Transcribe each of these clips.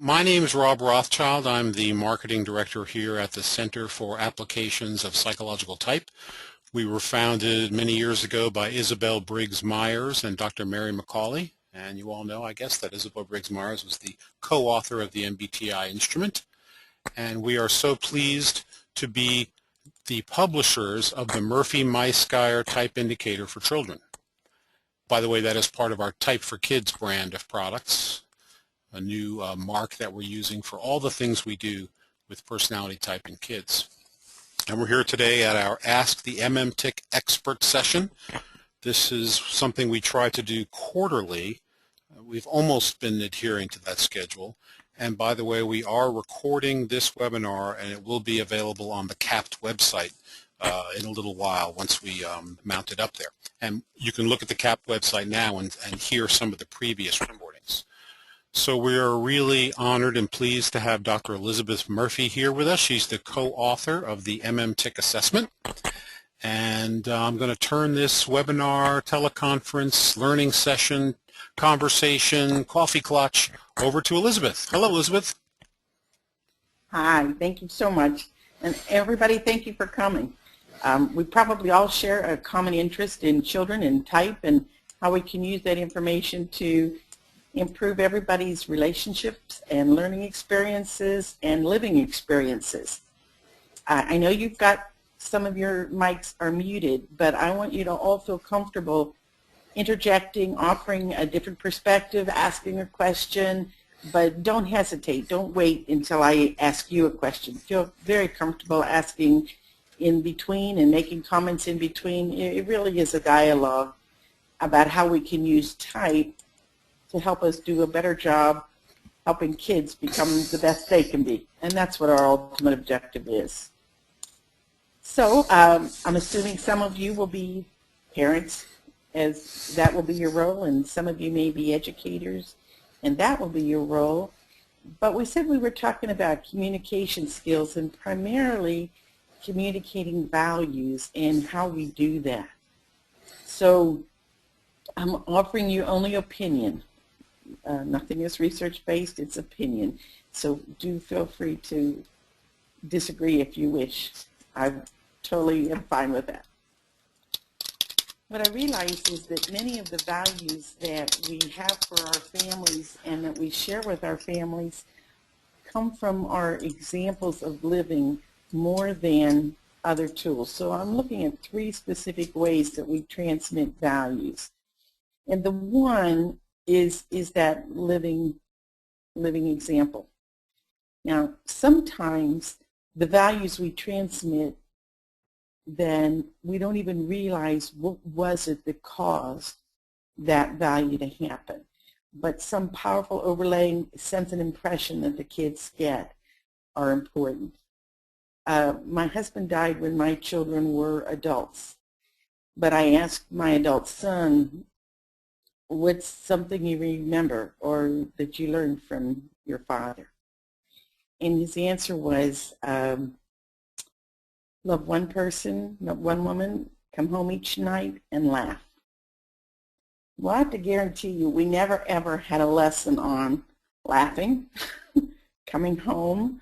My name is Rob Rothschild. I'm the marketing director here at the Center for Applications of Psychological Type. We were founded many years ago by Isabel Briggs Myers and Dr. Mary McCauley. And you all know, I guess, that Isabel Briggs Myers was the co-author of the MBTI instrument. And we are so pleased to be the publishers of the Murphy-Meiskeier Type Indicator for Children. By the way, that is part of our Type for Kids brand of products, a new mark that we're using for all the things we do with personality type in kids. And we're here today at our Ask the MMTIC Expert session. This is something we try to do quarterly. We've almost been adhering to that schedule. And by the way, we are recording this webinar, and it will be available on the CAPT website in a little while once we mount it up there. And you can look at the CAPT website now and hear some of the previous recordings. So we are really honored and pleased to have Dr. Elizabeth Murphy here with us. She's the co-author of the MMTIC assessment. And I'm going to turn this webinar, teleconference, learning session, conversation, coffee clutch over to Elizabeth. Hello, Elizabeth. Hi, thank you so much. And everybody, thank you for coming. We probably all share a common interest in children and type and how we can use that information to improve everybody's relationships and learning experiences and living experiences. I know you've got some of your mics are muted, but I want you to all feel comfortable interjecting, offering a different perspective, asking a question, but don't hesitate. Don't wait until I ask you a question. Feel very comfortable asking in between and making comments in between. It really is a dialogue about how we can use type to help us do a better job helping kids become the best they can be. And that's what our ultimate objective is. So I'm assuming some of you will be parents, as that will be your role, and some of you may be educators, and that will be your role. But we said we were talking about communication skills and primarily communicating values and how we do that. So I'm offering you only opinion. Nothing is research-based, it's opinion. So do feel free to disagree if you wish. I totally am fine with that. What I realize is that many of the values that we have for our families and that we share with our families come from our examples of living more than other tools. So I'm looking at 3 specific ways that we transmit values. And the one is that living example. Now, sometimes the values we transmit, then we don't even realize what was it that caused that value to happen. But some powerful overlaying sense and impression that the kids get are important. My husband died when my children were adults, but I asked my adult son, what's something you remember or that you learned from your father? And his answer was, love one person, love one woman, come home each night and laugh. Well, I have to guarantee you we never ever had a lesson on laughing, coming home,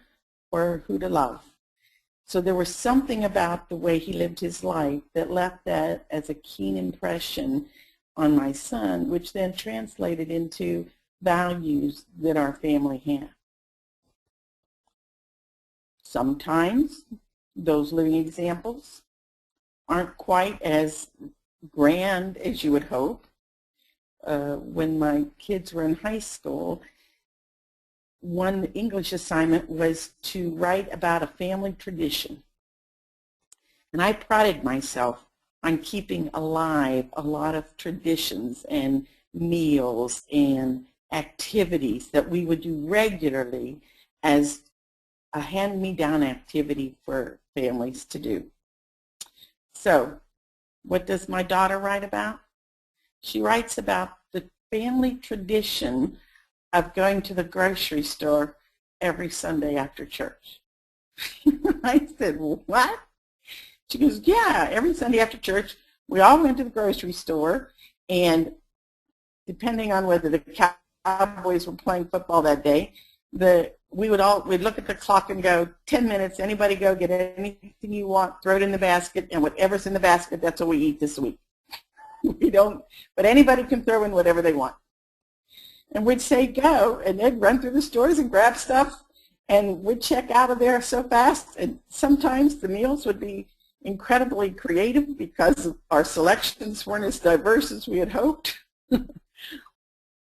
or who to love. So there was something about the way he lived his life that left that as a keen impression on my son, which then translated into values that our family had. Sometimes those living examples aren't quite as grand as you would hope. When my kids were in high school, one English assignment was to write about a family tradition. And I prided myself on keeping alive a lot of traditions and meals and activities that we would do regularly as a hand-me-down activity for families to do. So what does my daughter write about? She writes about the family tradition of going to the grocery store every Sunday after church. I said, what? She goes, yeah, every Sunday after church, we all went to the grocery store, and depending on whether the Cowboys were playing football that day, we'd look at the clock and go, 10 minutes, anybody go get anything you want, throw it in the basket, and whatever's in the basket, that's what we eat this week. We don't, but anybody can throw in whatever they want. And we'd say go, and they'd run through the stores and grab stuff, and we'd check out of there so fast. And sometimes the meals would be incredibly creative because our selections weren't as diverse as we had hoped.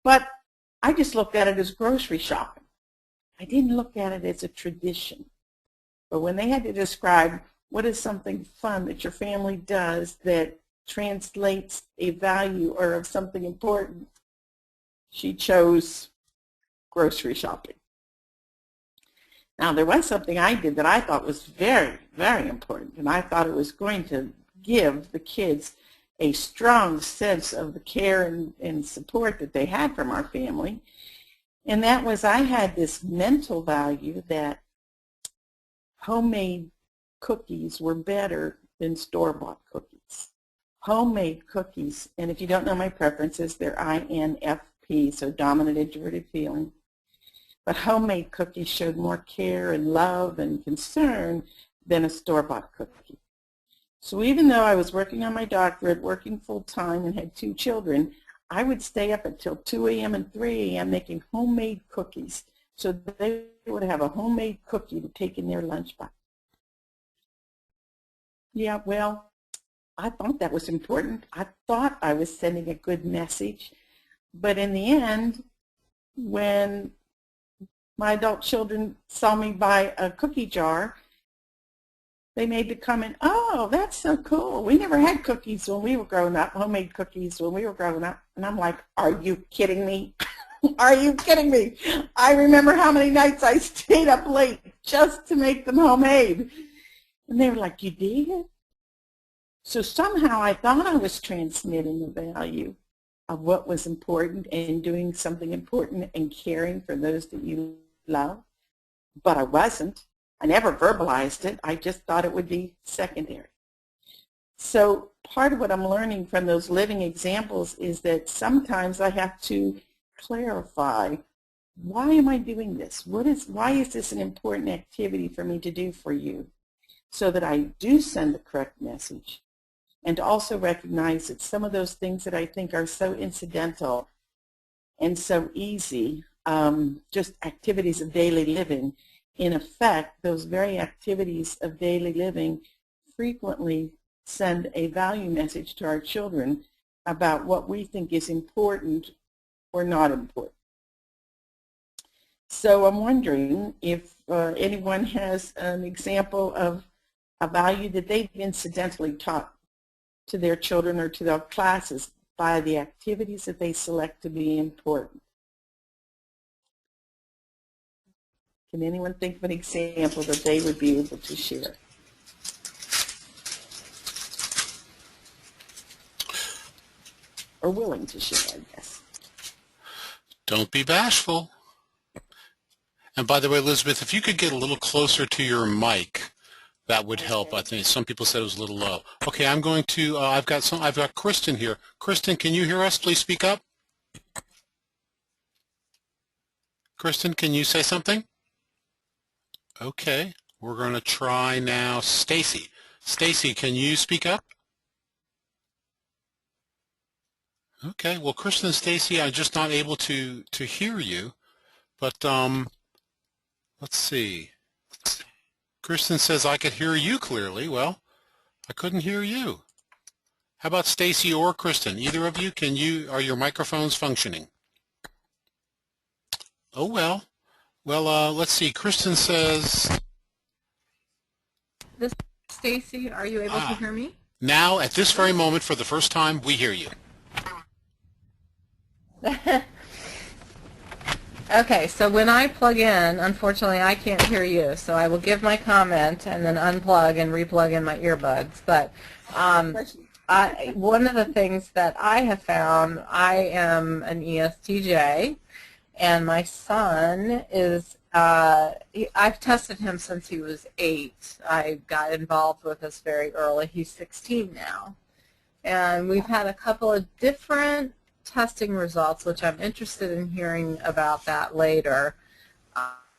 But I just looked at it as grocery shopping. I didn't look at it as a tradition. But when they had to describe what is something fun that your family does that translates a value or of something important, she chose grocery shopping. Now, there was something I did that I thought was very, very important, and I thought it was going to give the kids a strong sense of the care and support that they had from our family, and that was I had this mental value that homemade cookies were better than store-bought cookies. Homemade cookies, and if you don't know my preferences, they're INFP, so dominant introverted feeling. But homemade cookies showed more care and love and concern than a store-bought cookie. So even though I was working on my doctorate, working full-time, and had 2 children, I would stay up until 2 a.m. and 3 a.m. making homemade cookies so they would have a homemade cookie to take in their lunchbox. Yeah, well, I thought that was important. I thought I was sending a good message. But in the end, when my adult children saw me buy a cookie jar, they made the comment, oh, that's so cool. We never had cookies when we were growing up, homemade cookies when we were growing up. And I'm like, are you kidding me? Are you kidding me? I remember how many nights I stayed up late just to make them homemade. And they were like, you did? So somehow I thought I was transmitting the value of what was important and doing something important and caring for those that you love, but I wasn't. I never verbalized it. I just thought it would be secondary. So part of what I'm learning from those living examples is that sometimes I have to clarify, why am I doing this? Why is this an important activity for me to do for you? So that I do send the correct message. And to also recognize that some of those things that I think are so incidental and so easy, just activities of daily living, in effect, those very activities of daily living frequently send a value message to our children about what we think is important or not important. So I'm wondering if anyone has an example of a value that they've incidentally taught to their children or to their classes by the activities that they select to be important. Can anyone think of an example that they would be able to share? Or willing to share, I guess. Don't be bashful. And by the way, Elizabeth, if you could get a little closer to your mic, that would help. I think some people said it was a little low. Okay, I'm going to. I've got Kristen here. Kristen, can you hear us? Please speak up. Kristen, can you say something? Okay, we're going to try now Stacy. Stacy, can you speak up? Okay, well, Kristen and Stacy, I'm just not able to hear you. But let's see. Kristen says I could hear you clearly. Well, I couldn't hear you. How about Stacy or Kristen? Either of you, are your microphones functioning? Oh, well. Well, let's see. Kristen says... This is Stacy. Are you able to hear me? Now, at this very moment, for the first time, we hear you. Okay, so when I plug in, unfortunately, I can't hear you. So I will give my comment and then unplug and replug in my earbuds. But one of the things that I have found, I am an ESTJ, and my son is, I've tested him since he was 8. I got involved with this very early. He's 16 now. And we've had a couple of different testing results, which I'm interested in hearing about that later.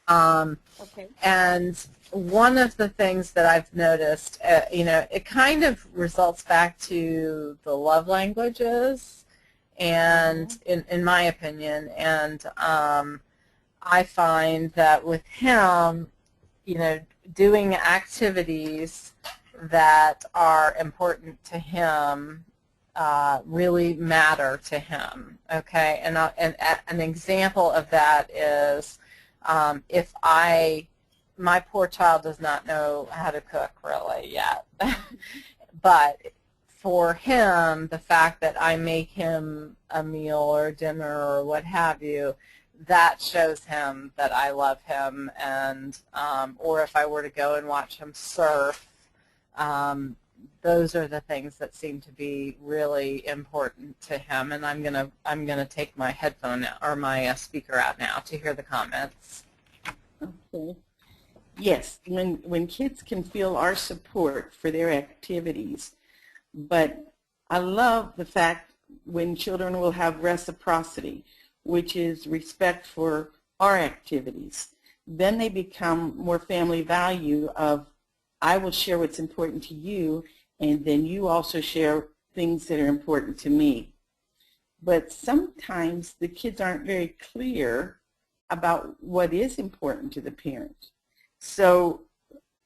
Okay. And one of the things that I've noticed, it kind of results back to the love languages, and in my opinion, and I find that with him, doing activities that are important to him really matter to him. Okay, and an example of that is if my poor child does not know how to cook really yet, but for him, the fact that I make him a meal or dinner or what have you, that shows him that I love him. And or if I were to go and watch him surf, those are the things that seem to be really important to him. And I'm gonna take my headphone or my speaker out now to hear the comments. Okay. Yes, when kids can feel our support for their activities, but I love the fact when children will have reciprocity, which is respect for our activities. Then they become more family value of, I will share what's important to you, and then you also share things that are important to me. But sometimes the kids aren't very clear about what is important to the parent. So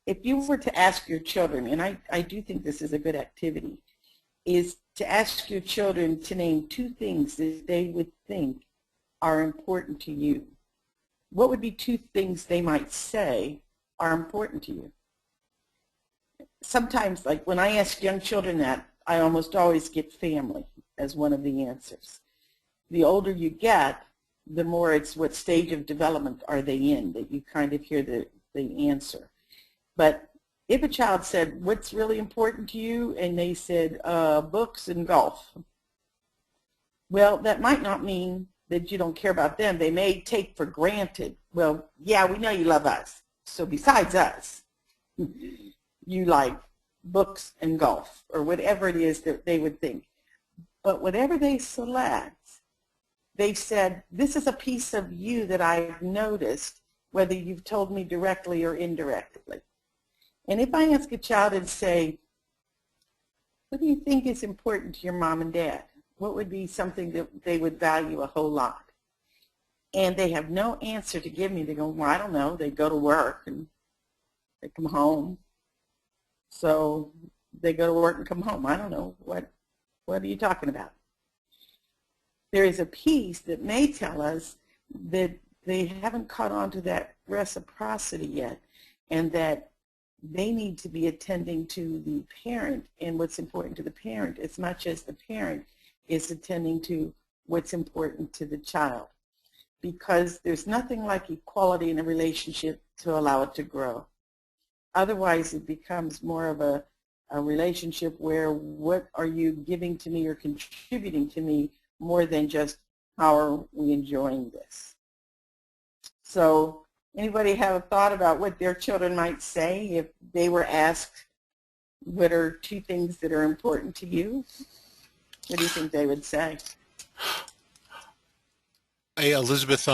if you were to ask your children, and I do think this is a good activity, is to ask your children to name 2 things that they would think are important to you. What would be 2 things they might say are important to you? Sometimes, like when I ask young children that, I almost always get family as one of the answers. The older you get, the more it's what stage of development are they in, that you kind of hear the answer. But if a child said, what's really important to you, and they said, books and golf, well, that might not mean that you don't care about them. They may take for granted, well, yeah, we know you love us, so besides us, you like books and golf, or whatever it is that they would think. But whatever they select, they've said, this is a piece of you that I've noticed, whether you've told me directly or indirectly. And if I ask a child and say, what do you think is important to your mom and dad? What would be something that they would value a whole lot? And they have no answer to give me. They go, well, I don't know. They go to work and they come home. So they go to work and come home. I don't know. What are you talking about? There is a piece that may tell us that they haven't caught on to that reciprocity yet, and that they need to be attending to the parent and what's important to the parent as much as the parent is attending to what's important to the child. Because there's nothing like equality in a relationship to allow it to grow. Otherwise, it becomes more of a relationship where what are you giving to me or contributing to me more than just how are we enjoying this. So anybody have a thought about what their children might say if they were asked, what are 2 things that are important to you? What do you think they would say? Hey, Elizabeth,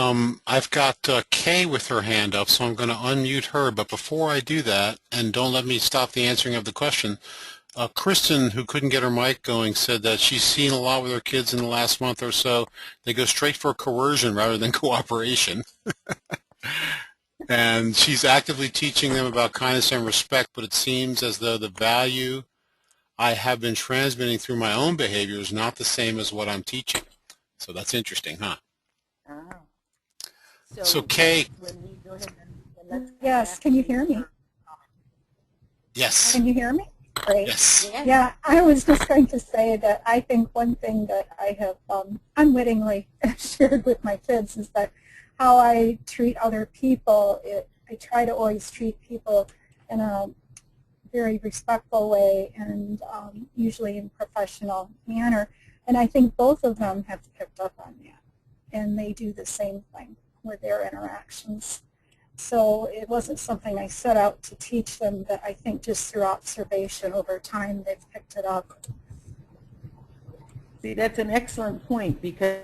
I've got Kay with her hand up, so I'm going to unmute her. But before I do that, and don't let me stop the answering of the question, Kristen, who couldn't get her mic going, said that she's seen a lot with her kids in the last month or so. They go straight for coercion rather than cooperation. And she's actively teaching them about kindness and respect, but it seems as though the value I have been transmitting through my own behavior is not the same as what I'm teaching. So that's interesting, huh? Ah. So Kay, when we go ahead and let's Yes, can you hear me? yes. Can you hear me? Great. Yes. Yeah, I was just going to say that I think one thing that I have unwittingly shared with my kids is that how I treat other people, I try to always treat people in a very respectful way and usually in a professional manner. And I think both of them have picked up on that. And they do the same thing with their interactions. So it wasn't something I set out to teach them, but I think just through observation over time they've picked it up. See, that's an excellent point, because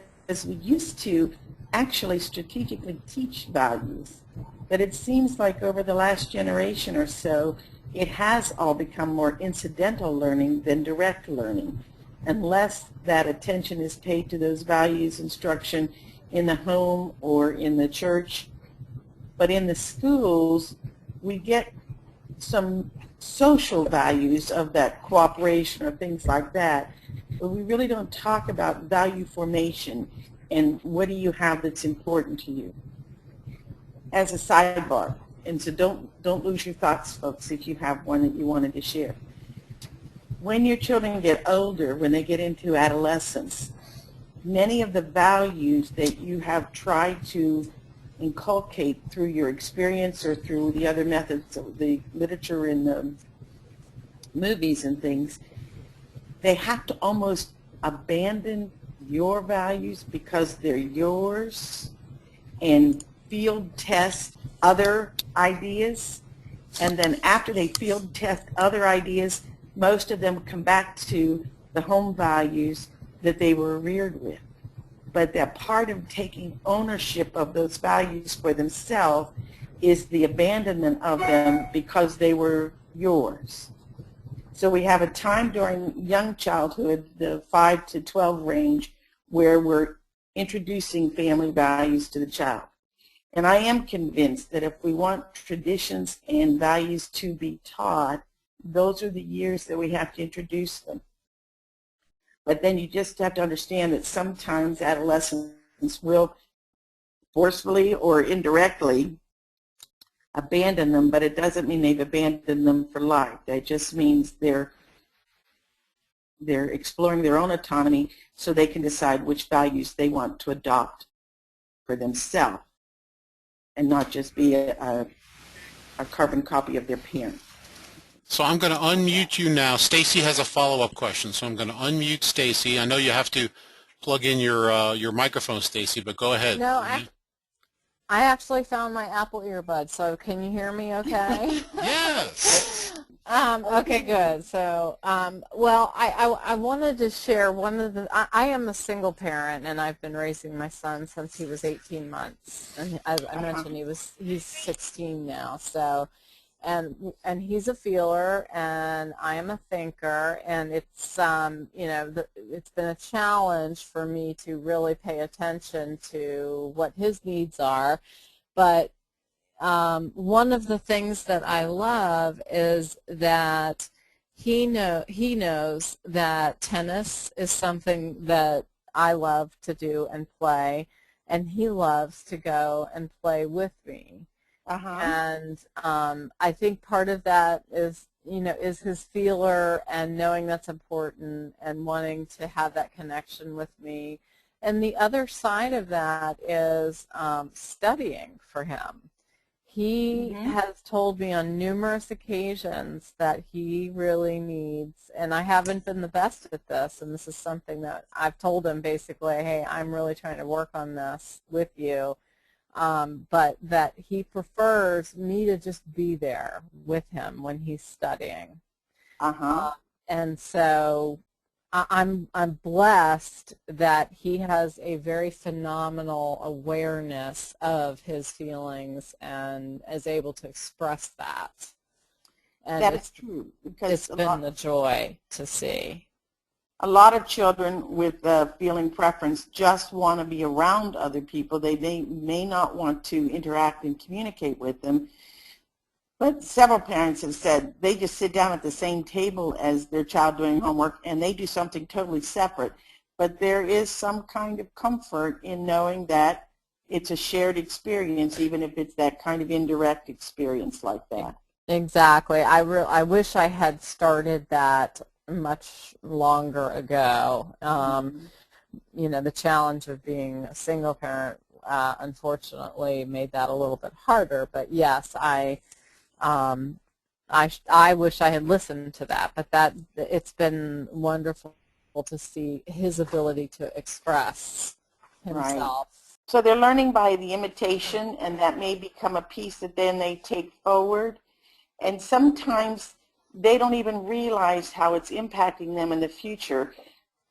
we used to actually strategically teach values. But it seems like over the last generation or so, it has all become more incidental learning than direct learning, unless that attention is paid to those values instruction in the home or in the church. But in the schools, we get some social values of that cooperation or things like that, but we really don't talk about value formation and what do you have that's important to you. As a sidebar, and so don't lose your thoughts, folks, if you have one that you wanted to share. When your children get older, when they get into adolescence, many of the values that you have tried to inculcate through your experience or through the other methods of the literature and the movies and things, they have to almost abandon your values because they're yours and field test other ideas. And then after they field test other ideas, most of them come back to the home values that they were reared with. But that part of taking ownership of those values for themselves is the abandonment of them because they were yours. So we have a time during young childhood, the 5 to 12 range, where we're introducing family values to the child. And I am convinced that if we want traditions and values to be taught, those are the years that we have to introduce them. But then you just have to understand that sometimes adolescents will forcefully or indirectly abandon them, but it doesn't mean they've abandoned them for life. That just means they're exploring their own autonomy so they can decide which values they want to adopt for themselves and not just be a carbon copy of their parent. So I'm going to unmute you now. Stacy has a follow-up question, so I'm going to unmute Stacy. I know you have to plug in your microphone, Stacy, but go ahead. No, I actually found my Apple earbud, so can you hear me okay? Yes. Okay, good. So, well, I wanted to share one of the, I am a single parent, and I've been raising my son since he was 18 months. And as I mentioned, he's 16 now, so. And he's a feeler, and I am a thinker, and it's you know, it's been a challenge for me to really pay attention to what his needs are. But one of the things that I love is that he knows that tennis is something that I love to do and play, and he loves to go and play with me. And I think part of that is, you know, is his feeler and knowing that's important and wanting to have that connection with me. And the other side of that is studying for him. He has told me on numerous occasions that he really needs, and I haven't been the best at this, and this is something that I've told him basically, hey, I'm really trying to work on this with you. But that he prefers me to just be there with him when he's studying. And so I'm blessed that he has a very phenomenal awareness of his feelings and is able to express that. And that is true, because it's been the joy to see. A lot of children with feeling preference just want to be around other people. They may not want to interact and communicate with them. But several parents have said they just sit down at the same table as their child doing homework and they do something totally separate. But there is some kind of comfort in knowing that it's a shared experience, even if it's that kind of indirect experience like that. Exactly. I wish I had started that much longer ago. You know, the challenge of being a single parent unfortunately made that a little bit harder. But yes, I wish I had listened to that. But it's been wonderful to see his ability to express himself. Right. So they're learning by the imitation, and that may become a piece that then they take forward. And sometimes they don't even realize how it's impacting them in the future,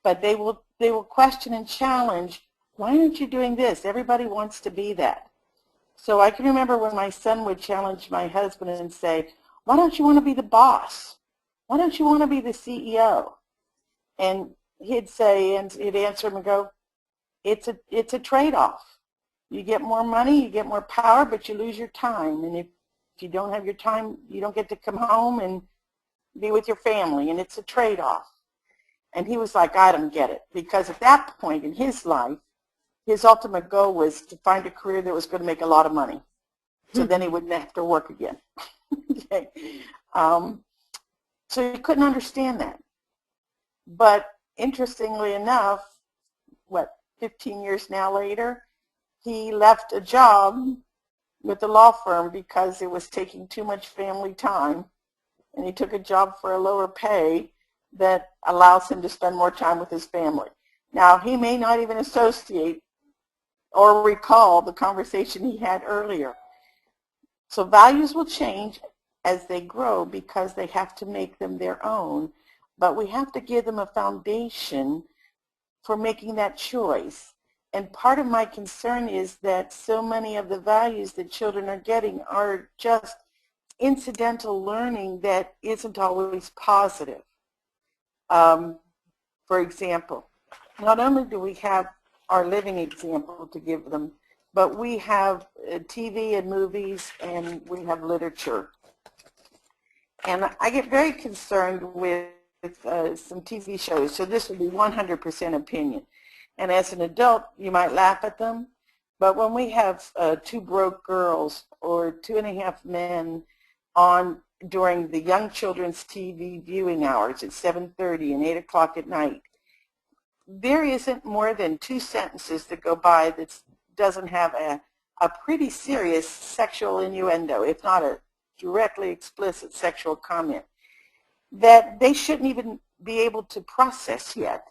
but they will question and challenge Why aren't you doing this? Everybody wants to be that. So I can remember when my son would challenge my husband and say, why don't you want to be the boss? Why don't you want to be the CEO? And he'd say, and he'd answer him and go, it's a trade-off. You get more money, you get more power, but you lose your time. And if you don't have your time, you don't get to come home and be with your family, and it's a trade-off. And he was like, I don't get it. Because at that point in his life, his ultimate goal was to find a career that was going to make a lot of money. So then he wouldn't have to work again. Okay. So he couldn't understand that. But interestingly enough, 15 years now later, he left a job with the law firm because it was taking too much family time, and he took a job for a lower pay that allows him to spend more time with his family. Now, he may not even associate or recall the conversation he had earlier. So values will change as they grow because they have to make them their own, but we have to give them a foundation for making that choice. And part of my concern is that so many of the values that children are getting are just incidental learning that isn't always positive. For example, not only do we have our living example to give them, but we have TV and movies, and we have literature. And I get very concerned with some TV shows, so this would be 100% opinion. And as an adult, you might laugh at them, but when we have Two Broke Girls or Two and a Half Men on during the young children's TV viewing hours at 7:30 and 8 o'clock at night, there isn't more than 2 sentences that go by that doesn't have a pretty serious sexual innuendo, if not a directly explicit sexual comment, that they shouldn't even be able to process yet.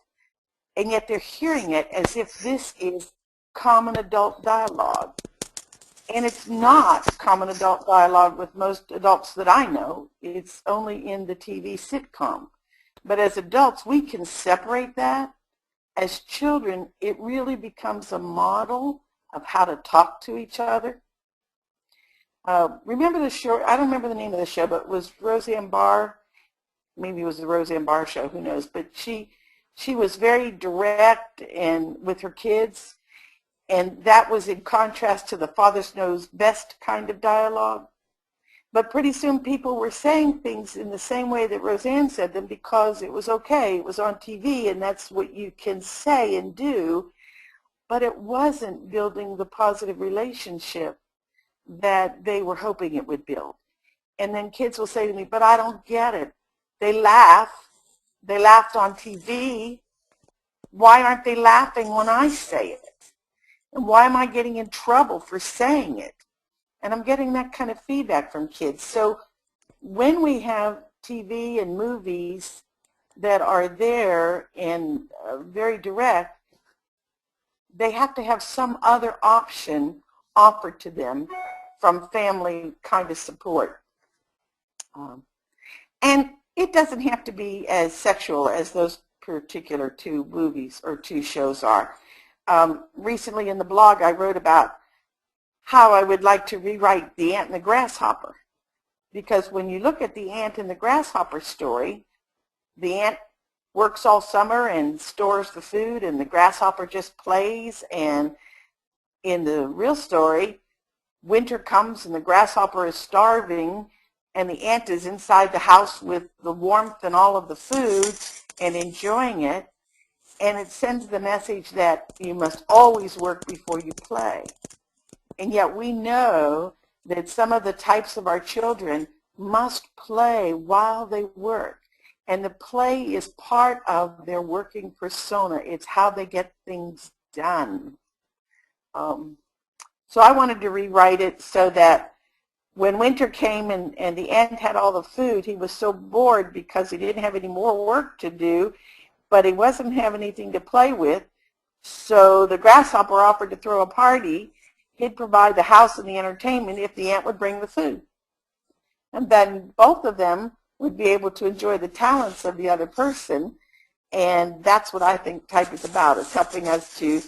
And yet they're hearing it as if this is common adult dialogue. And it's not common adult dialogue with most adults that I know. It's only in the TV sitcom. But as adults, we can separate that. As children, it really becomes a model of how to talk to each other. Remember the show, I don't remember the name of the show, but it was Roseanne Barr. Maybe it was the Roseanne Barr show, who knows. But she was very direct and with her kids, and that was in contrast to the Father Knows Best kind of dialogue. But pretty soon people were saying things in the same way that Roseanne said them because it was okay, it was on TV, and that's what you can say and do, but it wasn't building the positive relationship that they were hoping it would build. And then kids will say to me, but I don't get it. They laugh. They laughed on TV. Why aren't they laughing when I say it? And why am I getting in trouble for saying it? And I'm getting that kind of feedback from kids. So when we have TV and movies that are there and very direct, they have to have some other option offered to them from family kind of support. And it doesn't have to be as sexual as those particular 2 movies or 2 shows are. Recently in the blog I wrote about how I would like to rewrite The Ant and the Grasshopper. Because when you look at the ant and the grasshopper story, the ant works all summer and stores the food, and the grasshopper just plays. And in the real story, winter comes and the grasshopper is starving, and the ant is inside the house with the warmth and all of the food and enjoying it. And it sends the message that you must always work before you play. And yet we know that some of the types of our children must play while they work. And the play is part of their working persona. It's how they get things done. So I wanted to rewrite it so that when winter came and the ant had all the food, he was so bored because he didn't have any more work to do, but he wasn't having anything to play with. So the grasshopper offered to throw a party. He'd provide the house and the entertainment if the ant would bring the food. And then both of them would be able to enjoy the talents of the other person. And that's what I think type is about. It's helping us to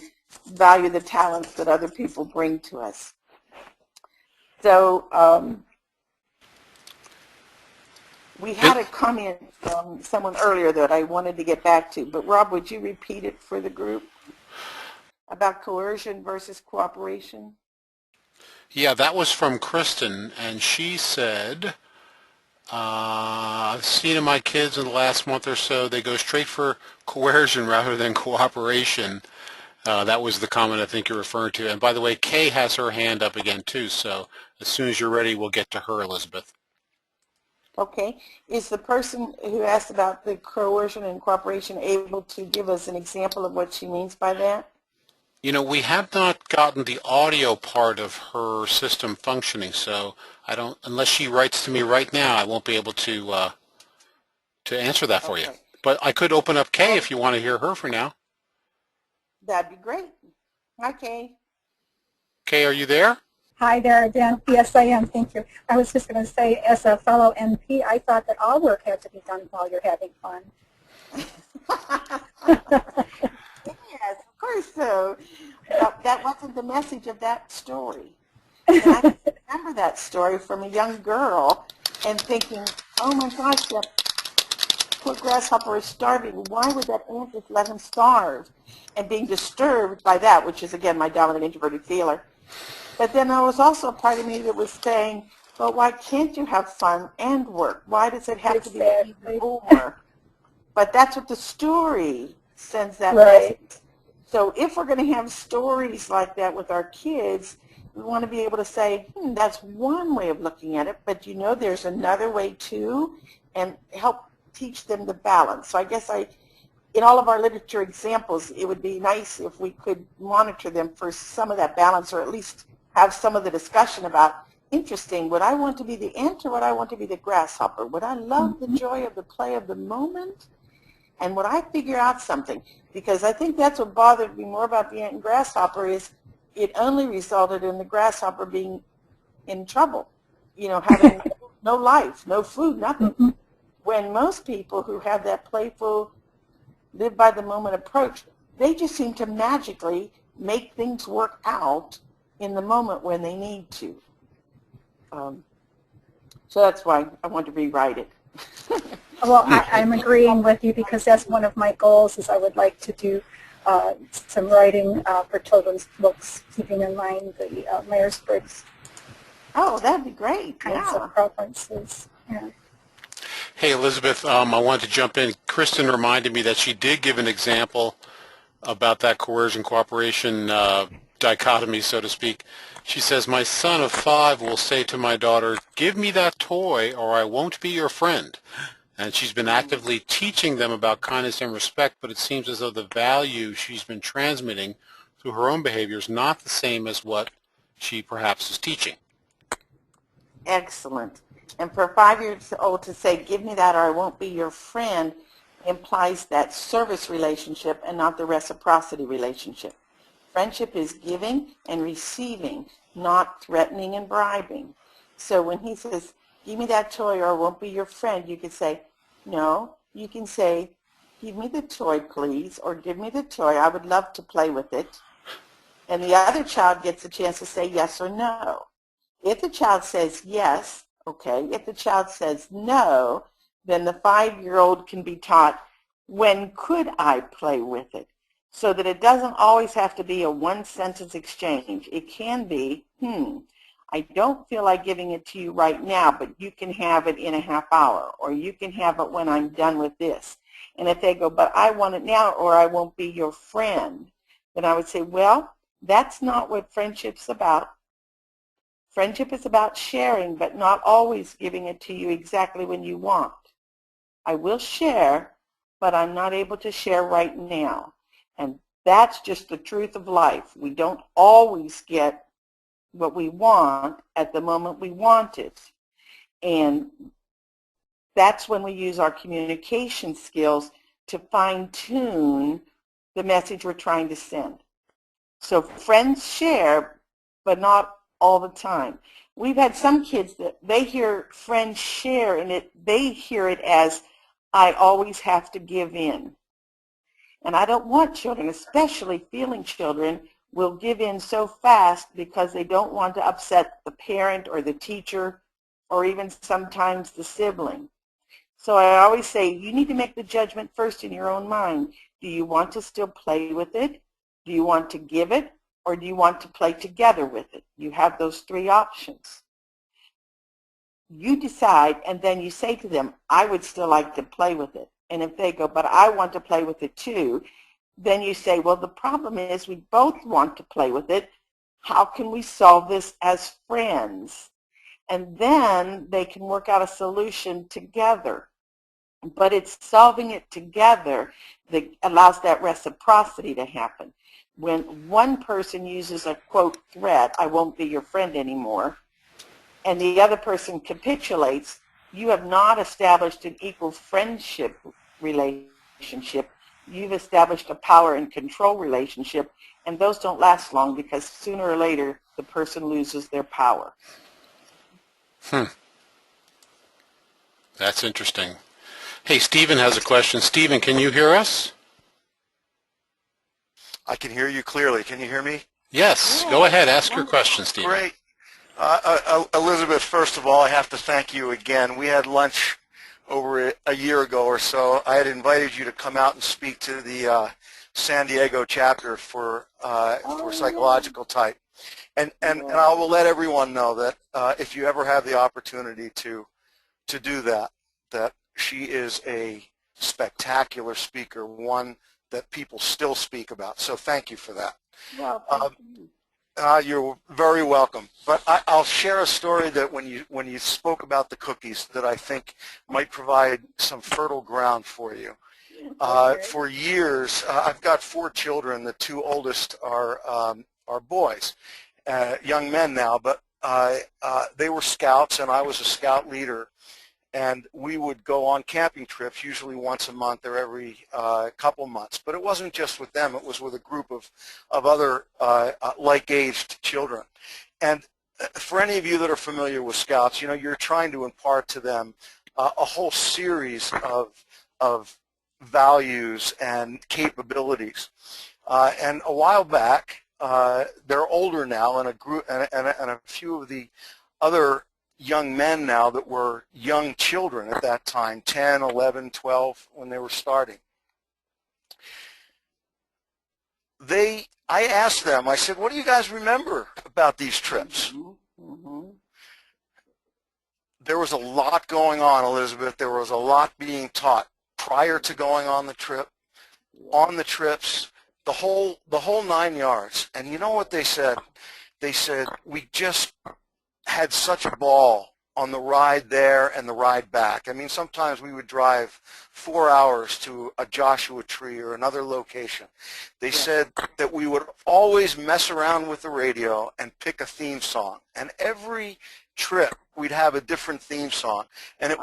value the talents that other people bring to us. So we had a comment from someone earlier that I wanted to get back to, but Rob, would you repeat it for the group about coercion versus cooperation? Yeah, that was from Kristen, and she said, I've seen in my kids in the last month or so, they go straight for coercion rather than cooperation. That was the comment I think you're referring to. And by the way, Kay has her hand up again too, so as soon as you're ready, we'll get to her, Elizabeth. Okay. Is the person who asked about the coercion and cooperation able to give us an example of what she means by that? You know, we have not gotten the audio part of her system functioning, so I don't, unless she writes to me right now, I won't be able to answer that for you. Okay. But I could open up Kay if you want to hear her for now. That'd be great. Hi, Kay. Kay, are you there? Hi there, Dan. Yes, I am. Thank you. I was just going to say, as a fellow NP, I thought that all work had to be done while you're having fun. Yes, of course so. That wasn't the message of that story. And I can remember that story from a young girl and thinking, oh my gosh, that poor grasshopper is starving. Why would that ant just let him starve? And being disturbed by that, which is, again, my dominant introverted feeler. But then there was also a part of me that was saying, well, why can't you have fun and work? Why does it have to be either or? But that's what the story sends that message. So if we're going to have stories like that with our kids, we want to be able to say, that's one way of looking at it, but you know there's another way too, and help teach them the balance. So I guess in all of our literature examples, it would be nice if we could monitor them for some of that balance, or at least have some of the discussion about, interesting, would I want to be the ant or would I want to be the grasshopper? Would I love the joy of the play of the moment? And would I figure out something? Because I think that's what bothered me more about the ant and grasshopper is it only resulted in the grasshopper being in trouble, you know, having no life, no food, nothing. When most people who have that playful, live by the moment approach, they just seem to magically make things work out in the moment when they need to. So that's why I want to rewrite it. Well, I'm agreeing with you because that's one of my goals is I would like to do some writing for children's books, keeping in mind the Myers-Briggs. Oh, that'd be great. Kinds of preferences. Yeah. Hey, Elizabeth, I wanted to jump in. Kristen reminded me that she did give an example about that coercion cooperation dichotomy, so to speak. She says, my son of 5 will say to my daughter, give me that toy or I won't be your friend. And she's been actively teaching them about kindness and respect, but it seems as though the value she's been transmitting through her own behavior is not the same as what she perhaps is teaching. Excellent. And for a 5-year-old to say, give me that or I won't be your friend, implies that service relationship and not the reciprocity relationship. Friendship is giving and receiving, not threatening and bribing. So when he says, give me that toy or I won't be your friend, you could say, no. You can say, give me the toy, please, or give me the toy. I would love to play with it. And the other child gets a chance to say yes or no. If the child says yes, okay. If the child says no, then the 5-year-old can be taught, when could I play with it? So that it doesn't always have to be a one-sentence exchange. It can be, I don't feel like giving it to you right now, but you can have it in a half hour, or you can have it when I'm done with this. And if they go, but I want it now, or I won't be your friend, then I would say, well, that's not what friendship's about. Friendship is about sharing, but not always giving it to you exactly when you want. I will share, but I'm not able to share right now. And that's just the truth of life. We don't always get what we want at the moment we want it. And that's when we use our communication skills to fine-tune the message we're trying to send. So friends share, but not all the time. We've had some kids that they hear friends share and they hear it as, I always have to give in. And I don't want children, especially feeling children, will give in so fast because they don't want to upset the parent or the teacher or even sometimes the sibling. So I always say you need to make the judgment first in your own mind. Do you want to still play with it? Do you want to give it? Or do you want to play together with it? You have those three options. You decide, and then you say to them, I would still like to play with it. And if they go, but I want to play with it too, then you say, well, the problem is we both want to play with it. How can we solve this as friends? And then they can work out a solution together. But it's solving it together that allows that reciprocity to happen. When one person uses a, quote, threat, I won't be your friend anymore, and the other person capitulates, you have not established an equal friendship relationship. You've established a power and control relationship, and those don't last long because sooner or later the person loses their power. That's interesting. Hey, Stephen has a question. Stephen, can you hear us? I can hear you clearly. Can you hear me? Yes. Go ahead. Ask your question, Stephen. Great. Elizabeth, first of all, I have to thank you again. We had lunch over a year ago or so. I had invited you to come out and speak to the San Diego chapter for psychological type. And I will let everyone know that if you ever have the opportunity to do that, that she is a spectacular speaker, one that people still speak about. So thank you for that. Well, thank you. You're very welcome. But I'll share a story that when you spoke about the cookies that I think might provide some fertile ground for you. Okay. For years, I've got 4 children. The 2 oldest are boys, young men now, but they were scouts and I was a scout leader. And we would go on camping trips, usually once a month or every couple months. But it wasn't just with them. It was with a group of other like-aged children. And for any of you that are familiar with Scouts, you know, you're trying to impart to them a whole series of values and capabilities. And a while back, they're older now, and a few of the other young men now that were young children at that time, 10, 11, 12, when they were starting. I asked them, I said, what do you guys remember about these trips? There was a lot going on, Elizabeth. There was a lot being taught prior to going on the trip, on the trips, the whole 9 yards. And you know what they said? They said, we just had such a ball on the ride there and the ride back. I mean, sometimes we would drive 4 hours to a Joshua Tree or another location. They said that we would always mess around with the radio and pick a theme song. And every trip we'd have a different theme song. And it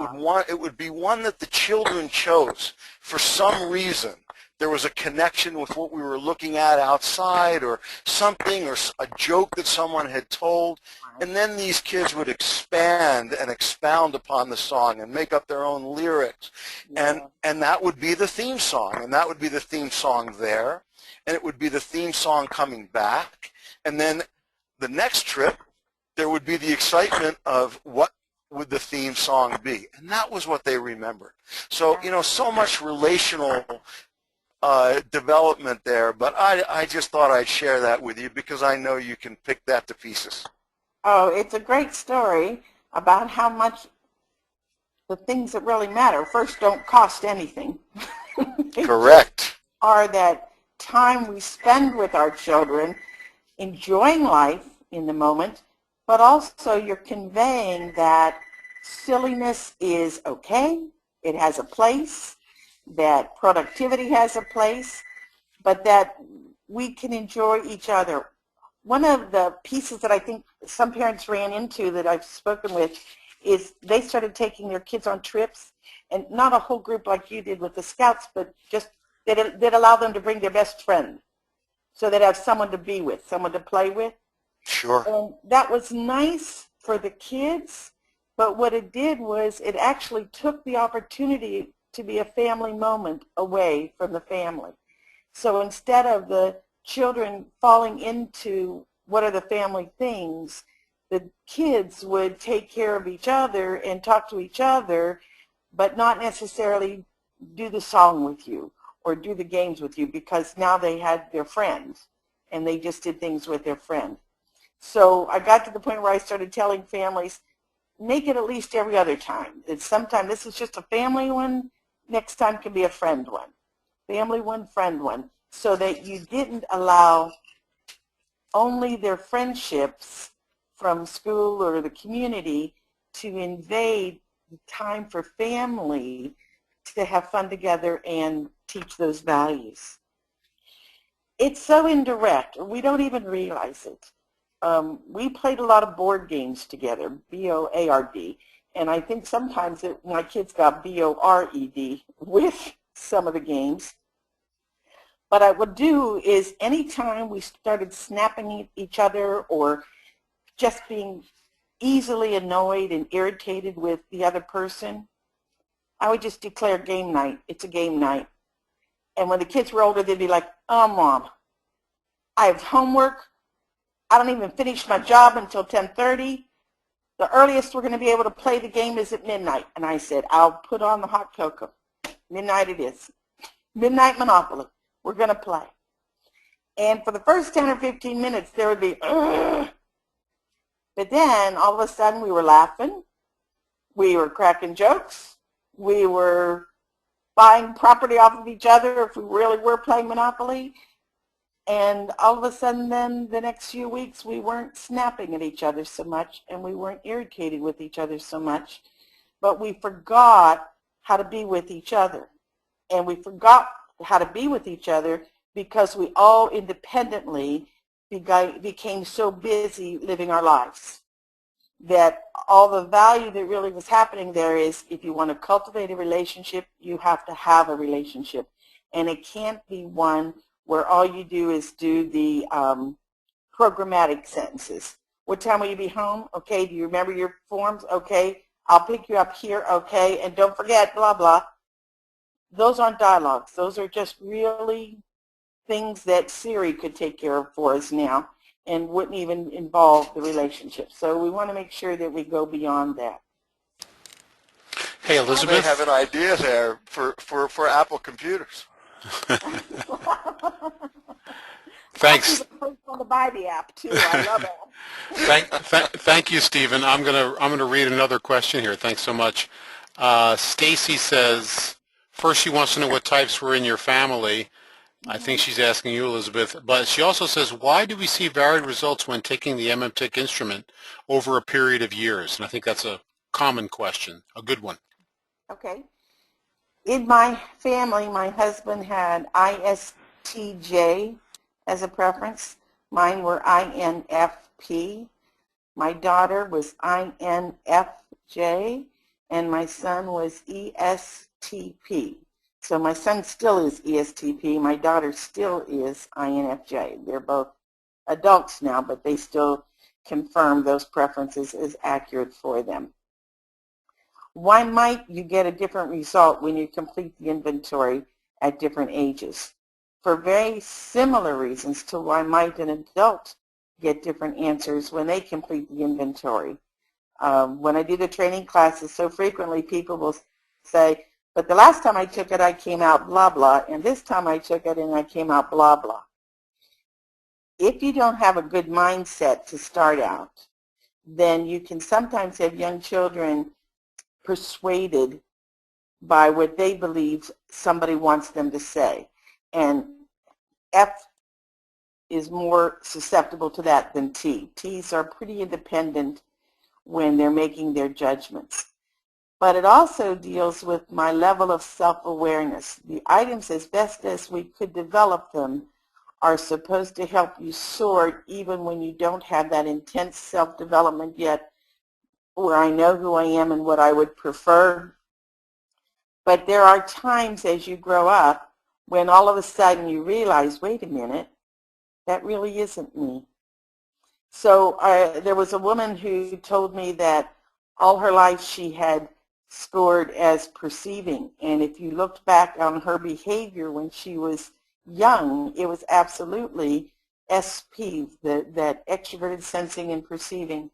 would be one that the children chose for some reason. There was a connection with what we were looking at outside or something, or a joke that someone had told. And then these kids would expand and expound upon the song and make up their own lyrics. And that would be the theme song. And that would be the theme song there. And it would be the theme song coming back. And then the next trip, there would be the excitement of what would the theme song be. And that was what they remembered. So, you know, so much relational development there, but I just thought I'd share that with you because I know you can pick that to pieces. Oh, it's a great story about how much the things that really matter first don't cost anything. Correct. Are that time we spend with our children enjoying life in the moment, but also you're conveying that silliness is okay, it has a place, that productivity has a place, but that we can enjoy each other. One of the pieces that I think some parents ran into that I've spoken with is they started taking their kids on trips, and not a whole group like you did with the Scouts, but just that allow them to bring their best friend so they'd have someone to be with, someone to play with. Sure. And that was nice for the kids, but what it did was it actually took the opportunity to be a family moment away from the family. So instead of the children falling into what are the family things, the kids would take care of each other and talk to each other, but not necessarily do the song with you or do the games with you, because now they had their friends and they just did things with their friend. So I got to the point where I started telling families, make it at least every other time. It's sometime this is just a family one, next time can be a friend one. Family one, friend one, so that you didn't allow only their friendships from school or the community to invade the time for family to have fun together and teach those values. It's so indirect. We don't even realize it. We played a lot of board games together, B-O-A-R-D, and I think sometimes my kids got B-O-R-E-D with some of the games. What I would do is anytime we started snapping at each other or just being easily annoyed and irritated with the other person, I would just declare game night. It's a game night. And when the kids were older, they'd be like, oh, Mom, I have homework. I don't even finish my job until 10:30. The earliest we're going to be able to play the game is at midnight. And I said, I'll put on the hot cocoa. Midnight it is. Midnight Monopoly. We're going to play. And for the first 10 or 15 minutes, there would be, ugh. But then all of a sudden we were laughing. We were cracking jokes. We were buying property off of each other if we really were playing Monopoly. And all of a sudden then the next few weeks we weren't snapping at each other so much and we weren't irritated with each other so much, but we forgot how to be with each other. And we forgot how to be with each other because we all independently became so busy living our lives that all the value that really was happening there is if you want to cultivate a relationship, you have to have a relationship. And it can't be one where all you do is do the programmatic sentences. What time will you be home? Okay, do you remember your forms? Okay, I'll pick you up here. Okay, and don't forget, blah, blah. Those aren't dialogues. Those are just really things that Siri could take care of for us now and wouldn't even involve the relationship. So we want to make sure that we go beyond that. Hey, Elizabeth. I may have an idea there for Apple computers. Thanks. I'm the first one to buy the app too. I love it. Thank you, Stephen. I'm gonna read another question here. Thanks so much. Stacy says, first she wants to know what types were in your family. I think she's asking you, Elizabeth. But she also says, why do we see varied results when taking the MMTIC instrument over a period of years? And I think that's a common question, a good one. Okay. In my family, my husband had ISTJ as a preference. Mine were INFP. My daughter was INFJ, and my son was ESTP. So my son still is ESTP. My daughter still is INFJ. They're both adults now, but they still confirm those preferences as accurate for them. Why might you get a different result when you complete the inventory at different ages? For very similar reasons to why might an adult get different answers when they complete the inventory. When I do the training classes, so frequently people will say, but the last time I took it, I came out blah, blah, and this time I took it and I came out blah, blah. If you don't have a good mindset to start out, then you can sometimes have young children persuaded by what they believe somebody wants them to say. And F is more susceptible to that than T. T's are pretty independent when they're making their judgments. But it also deals with my level of self-awareness. The items, as best as we could develop them, are supposed to help you sort even when you don't have that intense self-development yet, where I know who I am and what I would prefer. But there are times as you grow up when all of a sudden you realize, wait a minute, that really isn't me. So there was a woman who told me that all her life she had scored as perceiving. And if you looked back on her behavior when she was young, it was absolutely SP, that extroverted sensing and perceiving.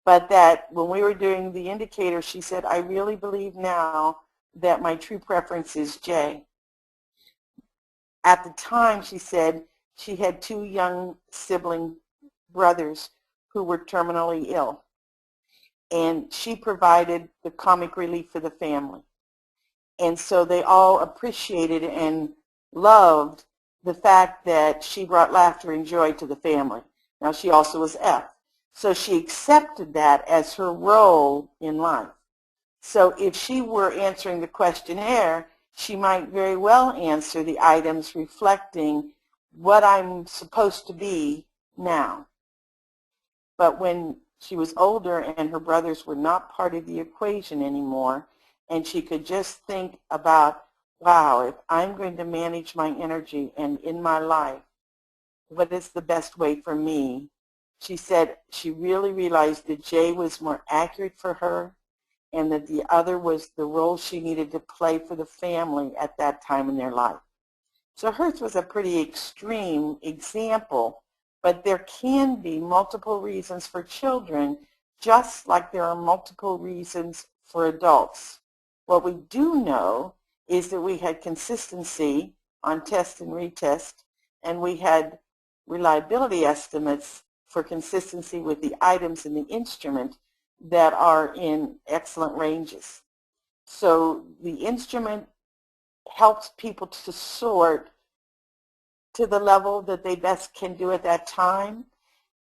But that when we were doing the indicator, she said, I really believe now that my true preference is J. At the time, she said, she had 2 young sibling brothers who were terminally ill. And she provided the comic relief for the family. And so they all appreciated and loved the fact that she brought laughter and joy to the family. Now, she also was F. So she accepted that as her role in life. So if she were answering the questionnaire, she might very well answer the items reflecting what I'm supposed to be now. But when she was older and her brothers were not part of the equation anymore, and she could just think about, wow, if I'm going to manage my energy and in my life, what is the best way for me? She said she really realized that J was more accurate for her and that the other was the role she needed to play for the family at that time in their life. So hers was a pretty extreme example, but there can be multiple reasons for children, just like there are multiple reasons for adults. What we do know is that we had consistency on test and retest, and we had reliability estimates for consistency with the items in the instrument that are in excellent ranges. So the instrument helps people to sort to the level that they best can do at that time.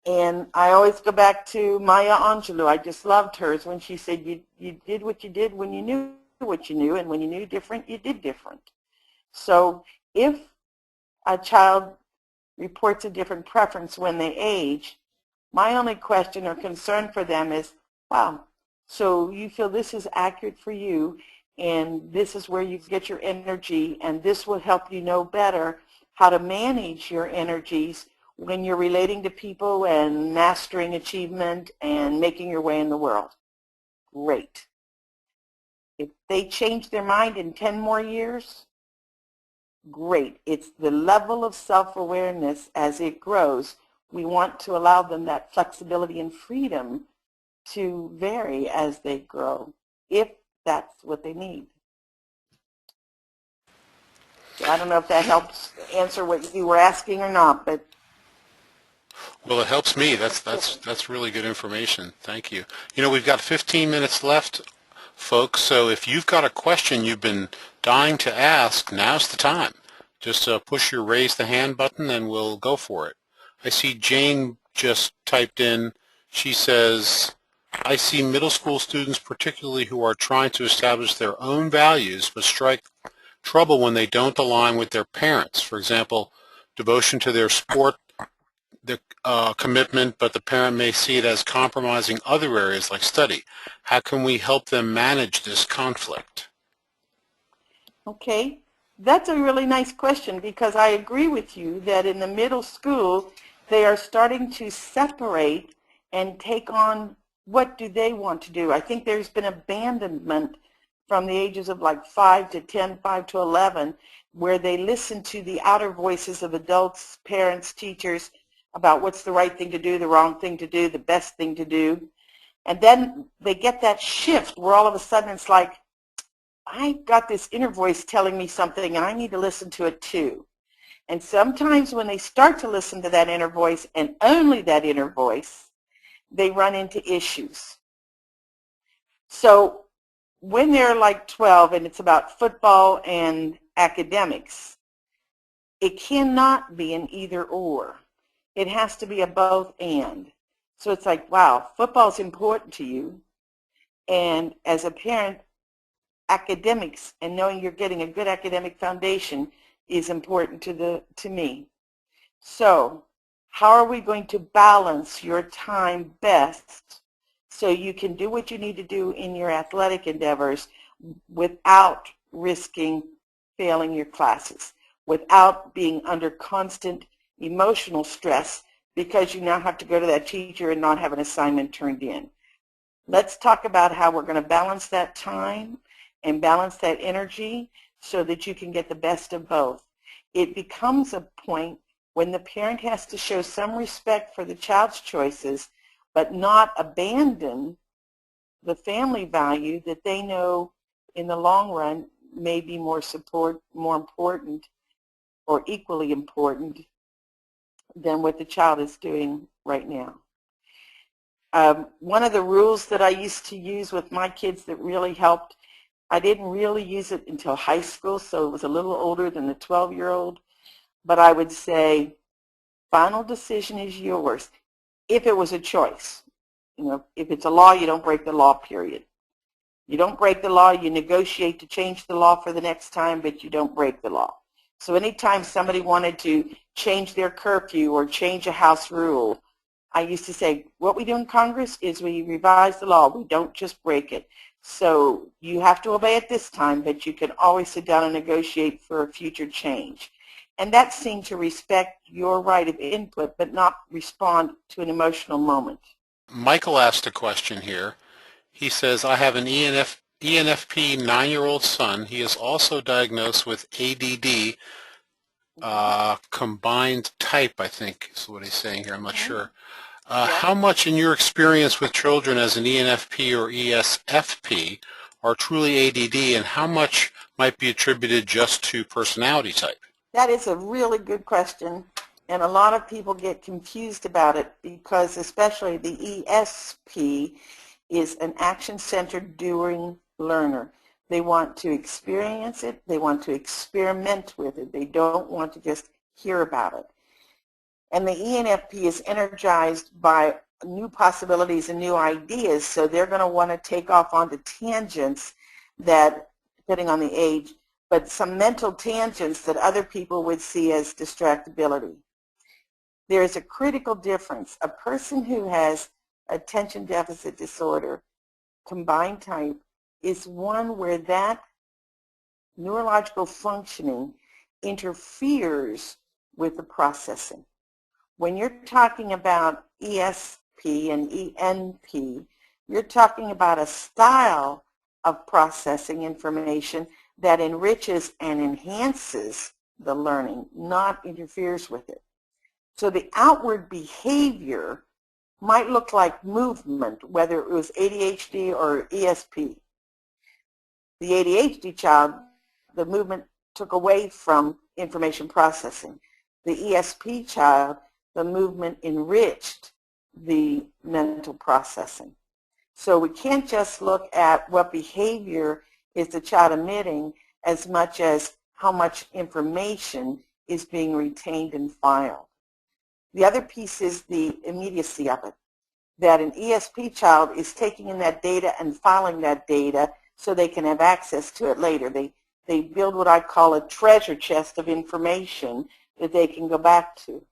And I always go back to Maya Angelou. I just loved hers when she said, you did what you did when you knew what you knew, and when you knew different, you did different. So if a child reports a different preference when they age, my only question or concern for them is, wow, so you feel this is accurate for you, and this is where you get your energy, and this will help you know better how to manage your energies when you're relating to people and mastering achievement and making your way in the world. Great. If they change their mind in 10 more years, great. It's the level of self-awareness as it grows. We want to allow them that flexibility and freedom to vary as they grow, if that's what they need. So I don't know if that helps answer what you were asking or not, but Well, it helps me. That's really good information. Thank you. You know, we've got 15 minutes left, folks, so if you've got a question you've been dying to ask, now's the time. Just push your raise the hand button and we'll go for it. I see Jane just typed in. She says, I see middle school students particularly who are trying to establish their own values but strike trouble when they don't align with their parents. For example, devotion to their sport, the commitment, but the parent may see it as compromising other areas like study. How can we help them manage this conflict? okay. That's a really nice question, because I agree with you that in the middle school, they are starting to separate and take on what do they want to do. I think there's been abandonment from the ages of like 5 to 10, 5 to 11, where they listen to the outer voices of adults, parents, teachers, about what's the right thing to do, the wrong thing to do, the best thing to do. And then they get that shift where all of a sudden it's like, I got this inner voice telling me something and I need to listen to it too. And sometimes when they start to listen to that inner voice and only that inner voice, they run into issues. So when they're like 12 and it's about football and academics, it cannot be an either or. It has to be a both and. So it's like, wow, football is important to you. And as a parent, academics and knowing you're getting a good academic foundation is important to me. So how are we going to balance your time best so you can do what you need to do in your athletic endeavors without risking failing your classes, without being under constant emotional stress because you now have to go to that teacher and not have an assignment turned in? Let's talk about how we're going to balance that time and balance that energy so that you can get the best of both. it becomes a point when the parent has to show some respect for the child's choices, but not abandon the family value that they know in the long run may be more important, or equally important than what the child is doing right now. One of the rules that I used to use with my kids that really helped, I didn't really use it until high school, so it was a little older than the 12-year-old, but I would say, final decision is yours. If it was a choice, if it's a law, you don't break the law, period. You don't break the law, you negotiate to change the law for the next time, but you don't break the law. So anytime somebody wanted to change their curfew or change a house rule, I used to say, what we do in Congress is we revise the law. We don't just break it. So you have to obey it this time, but you can always sit down and negotiate for a future change. And that seemed to respect your right of input, but not respond to an emotional moment. Michael asked a question here. He says, I have an ENFP 9-year-old son. He is also diagnosed with ADD, combined type, I think is what he's saying here. I'm not sure. How much in your experience with children as an ENFP or ESFP are truly ADD, and how much might be attributed just to personality type? That is a really good question, and a lot of people get confused about it because especially the ESP is an action-centered doing learner. They want to experience it. They want to experiment with it. They don't want to just hear about it. And the ENFP is energized by new possibilities and new ideas, so they're going to want to take off onto tangents that, depending on the age, but some mental tangents that other people would see as distractibility. There is a critical difference. A person who has attention deficit disorder, combined type, is one where that neurological functioning interferes with the processing. When you're talking about ESP and ENP, you're talking about a style of processing information that enriches and enhances the learning, not interferes with it. So the outward behavior might look like movement, whether it was ADHD or ESP. The ADHD child, the movement took away from information processing. The ESP child, the movement enriched the mental processing. So we can't just look at what behavior is the child emitting as much as how much information is being retained and filed. The other piece is the immediacy of it, that an ESP child is taking in that data and filing that data so they can have access to it later. They build what I call a treasure chest of information that they can go back to.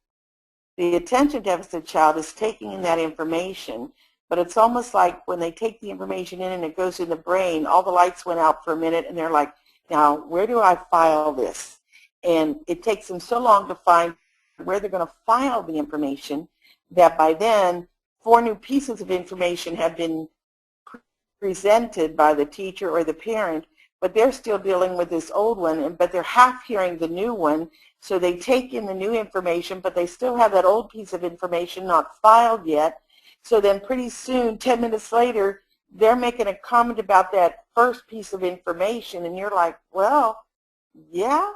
The attention deficit child is taking in that information, but it's almost like when they take the information in and it goes in the brain, all the lights went out for a minute and they're like, now where do I file this? And it takes them so long to find where they're going to file the information that by then 4 new pieces of information have been presented by the teacher or the parent, but they're still dealing with this old one, but they're half hearing the new one, so they take in the new information, but they still have that old piece of information not filed yet. So then pretty soon, 10 minutes later, they're making a comment about that first piece of information, and you're like, well, yeah,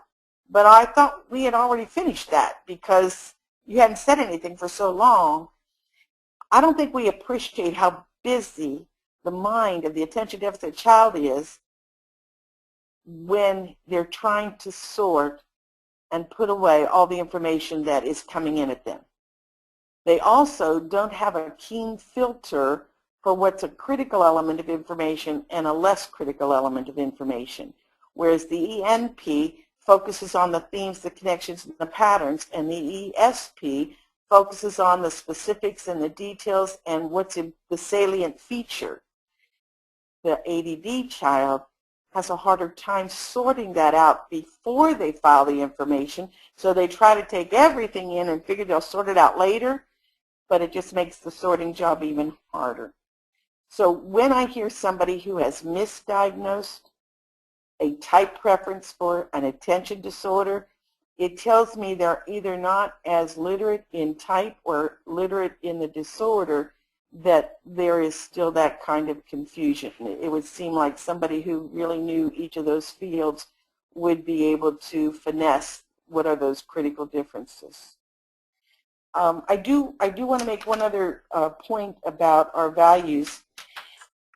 but I thought we had already finished that because you hadn't said anything for so long. I don't think we appreciate how busy the mind of the attention deficit child is when they're trying to sort and put away all the information that is coming in at them. They also don't have a keen filter for what's a critical element of information and a less critical element of information, whereas the ENP focuses on the themes, the connections, and the patterns, and the ESP focuses on the specifics and the details and what's in the salient feature. The ADD child has a harder time sorting that out before they file the information, so they try to take everything in and figure they'll sort it out later, but it just makes the sorting job even harder. So when I hear somebody who has misdiagnosed a type preference for an attention disorder, it tells me they're either not as literate in type or literate in the disorder, that there is still that kind of confusion. It would seem like somebody who really knew each of those fields would be able to finesse what are those critical differences. I do want to make one other point about our values,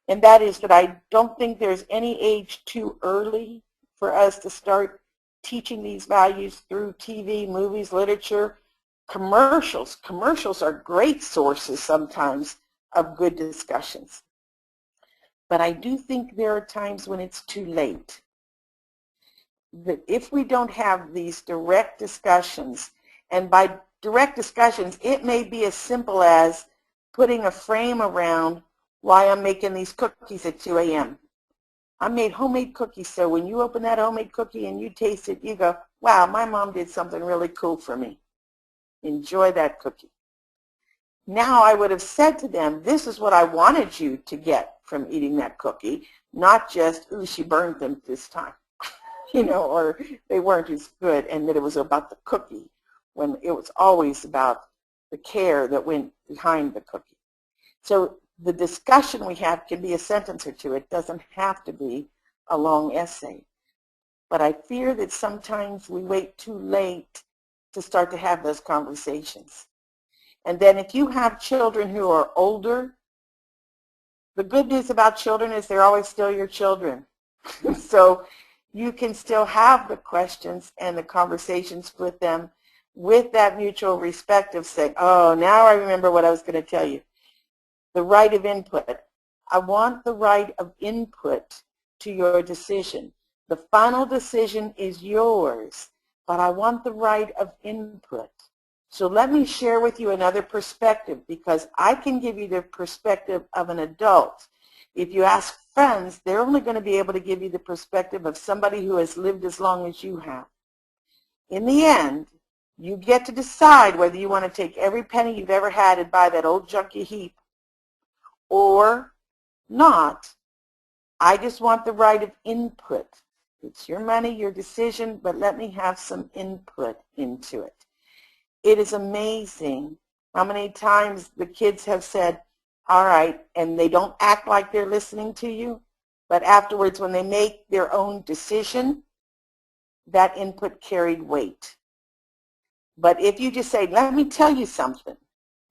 and that is that I don't think there's any age too early for us to start teaching these values through TV, movies, literature, commercials. Commercials are great sources sometimes of good discussions. But I do think there are times when it's too late. That if we don't have these direct discussions, and by direct discussions, it may be as simple as putting a frame around why I'm making these cookies at 2 a.m. I made homemade cookies, so when you open that homemade cookie and you taste it, you go, wow, my mom did something really cool for me. Enjoy that cookie. Now I would have said to them, this is what I wanted you to get from eating that cookie, not just, ooh, she burned them this time, you know, or they weren't as good, and that it was about the cookie, when it was always about the care that went behind the cookie. So the discussion we have can be a sentence or two. It doesn't have to be a long essay. But I fear that sometimes we wait too late to start to have those conversations. And then if you have children who are older, the good news about children is they're always still your children. So you can still have the questions and the conversations with them with that mutual respect of saying, oh, now I remember what I was going to tell you. The right of input. I want the right of input to your decision. The final decision is yours, but I want the right of input. So let me share with you another perspective, because I can give you the perspective of an adult. If you ask friends, they're only going to be able to give you the perspective of somebody who has lived as long as you have. In the end, you get to decide whether you want to take every penny you've ever had and buy that old junky heap or not. I just want the right of input. It's your money, your decision, but let me have some input into it. It is amazing how many times the kids have said, all right, and they don't act like they're listening to you, but afterwards when they make their own decision, that input carried weight. But if you just say, let me tell you something,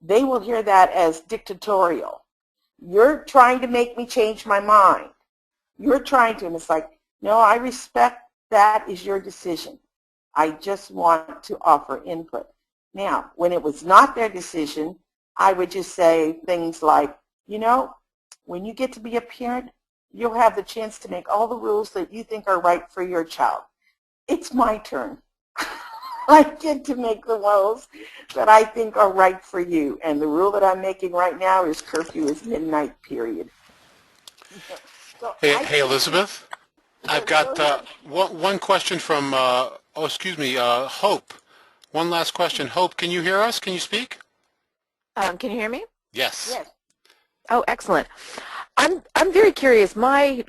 they will hear that as dictatorial. You're trying to make me change my mind. You're trying to, and it's like, no, I respect that is your decision. I just want to offer input. Now, when it was not their decision, I would just say things like, you know, when you get to be a parent, you'll have the chance to make all the rules that you think are right for your child. It's my turn. I get to make the rules that I think are right for you. And the rule that I'm making right now is curfew is midnight, period. So Hey, Elizabeth, I've got one question from, Hope. One last question. Hope, can you hear us? Can you speak? Can you hear me? Yes. Yes. Oh, excellent. I'm very curious. My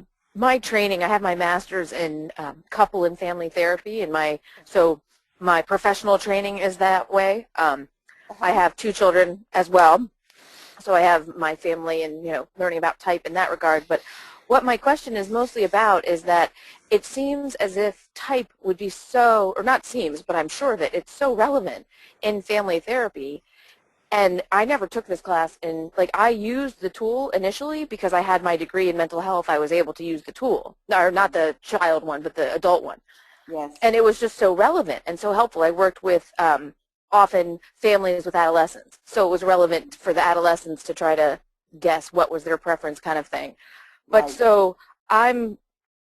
training, I have my master's in couple and family therapy, and my professional training is that way. I have 2 children as well, so I have my family and learning about type in that regard. But what my question is mostly about is that it seems as if type would be so, or not seems, but I'm sure that it's so relevant in family therapy. And I never took this class, and I used the tool initially because I had my degree in mental health. I was able to use the tool, or not the child one, but the adult one. Yes. And it was just so relevant and so helpful. I worked with often families with adolescents, so it was relevant for the adolescents to try to guess what was their preference kind of thing. But Right. so I'm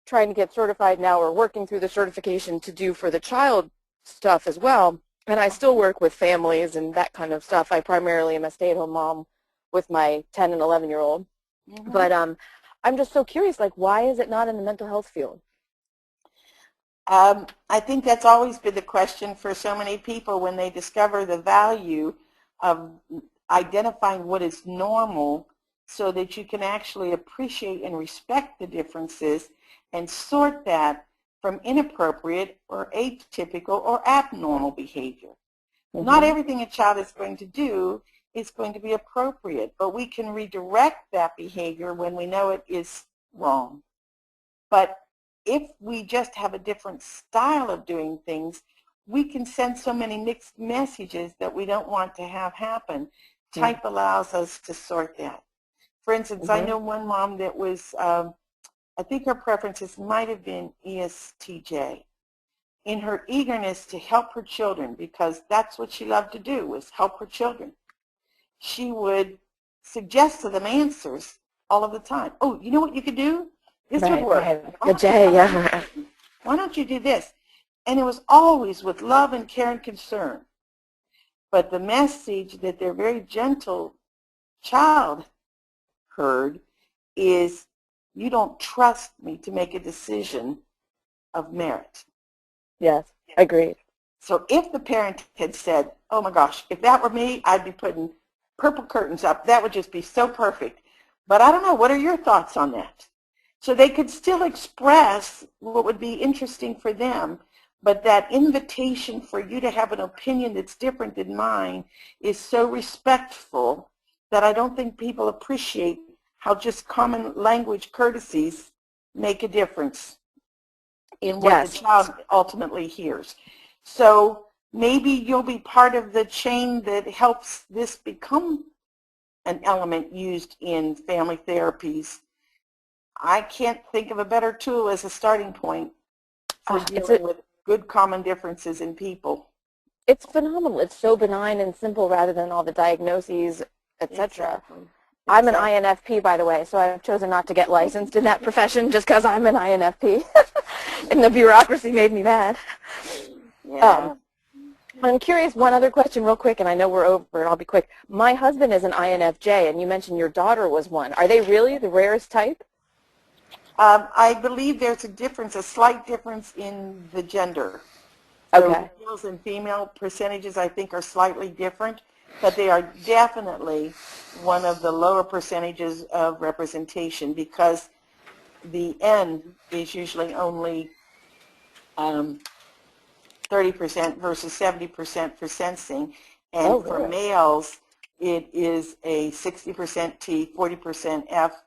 trying to get certified now, or working through the certification to do for the child stuff as well. And I still work with families and that kind of stuff. I primarily am a stay-at-home mom with my 10 and 11-year-old. Mm-hmm. But I'm just so curious, why is it not in the mental health field? I think that's always been the question for so many people when they discover the value of identifying what is normal so that you can actually appreciate and respect the differences and sort that from inappropriate or atypical or abnormal behavior. Not everything a child is going to do is going to be appropriate, but we can redirect that behavior when we know it is wrong. But if we just have a different style of doing things, we can send so many mixed messages that we don't want to have happen. Type allows us to sort that. For instance, I know one mom that was, I think her preferences might have been ESTJ. In her eagerness to help her children, because that's what she loved to do, was help her children, she would suggest to them answers all of the time. Oh, you know what you could do? This would work. The J, yeah. Why don't you do this? And it was always with love and care and concern. But the message that their very gentle child heard is, you don't trust me to make a decision of merit. Yes, agreed. So if the parent had said, oh my gosh, if that were me, I'd be putting purple curtains up. That would just be so perfect. But I don't know, what are your thoughts on that? So they could still express what would be interesting for them, but that invitation for you to have an opinion that's different than mine is so respectful that I don't think people appreciate how just common language courtesies make a difference in what the child ultimately hears. So maybe you'll be part of the chain that helps this become an element used in family therapies. I can't think of a better tool as a starting point for dealing with good common differences in people. It's phenomenal. It's so benign and simple rather than all the diagnoses, etc. Exactly. I'm an INFP, by the way, so I've chosen not to get licensed in that profession just because I'm an INFP. And the bureaucracy made me mad. Yeah. I'm curious, one other question real quick, and I know we're over, and I'll be quick. My husband is an INFJ, and you mentioned your daughter was one. Are they really the rarest type? I believe there's a difference, a slight difference in the gender. So males and female percentages, I think, are slightly different, but they are definitely one of the lower percentages of representation because the N is usually only 30% versus 70% for sensing. And for males, it is a 60% T, 40% F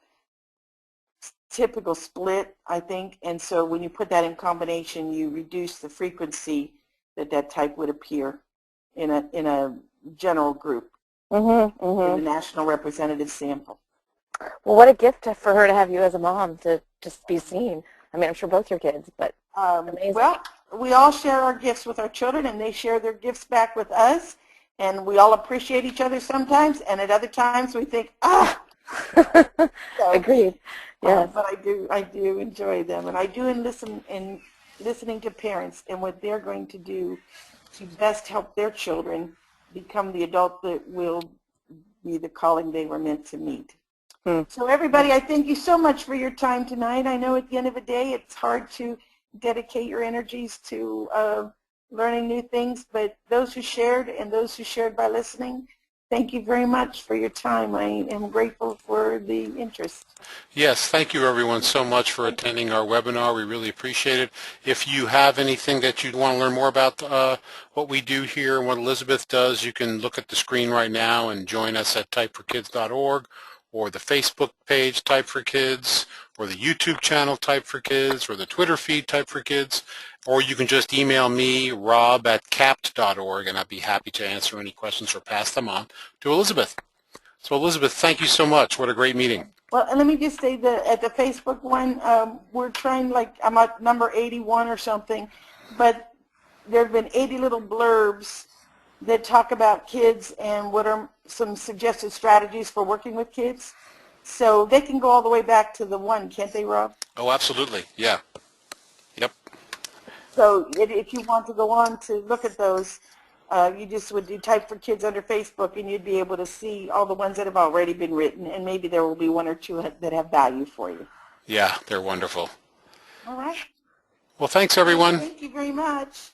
typical split, I think. And so when you put that in combination, you reduce the frequency that type would appear in a general group, in the national representative sample. Well, what a gift for her to have you as a mom to just be seen. I mean, I'm sure both your kids, but amazing. Well, we all share our gifts with our children, and they share their gifts back with us, and we all appreciate each other sometimes, and at other times we think, ah! So, agreed. Yes. But I do enjoy them, and I do listening to parents and what they're going to do to best help their children become the adult that will be the calling they were meant to meet. So everybody, I thank you so much for your time tonight. I know at the end of the day it's hard to dedicate your energies to learning new things, but those who shared and those who shared by listening, thank you very much for your time. I am grateful for the interest. Yes, thank you everyone so much for attending our webinar. We really appreciate it. If you have anything that you'd want to learn more about what we do here and what Elizabeth does, you can look at the screen right now and join us at typeforkids.org or the Facebook page Type for Kids or the YouTube channel Type for Kids or the Twitter feed Type for Kids, or you can just email me, rob@capt.org, and I'd be happy to answer any questions or pass them on to Elizabeth. So Elizabeth, thank you so much. What a great meeting. Well, and let me just say that at the Facebook one, we're trying, like, I'm at number 81 or something, but there have been 80 little blurbs that talk about kids and what are some suggested strategies for working with kids. So they can go all the way back to the one, can't they, Rob? Oh, absolutely. Yeah. Yep. So if you want to go on to look at those, you just would do Type for Kids under Facebook, and you'd be able to see all the ones that have already been written, and maybe there will be one or two that have value for you. Yeah, they're wonderful. All right. Well, thanks, everyone. Thank you very much.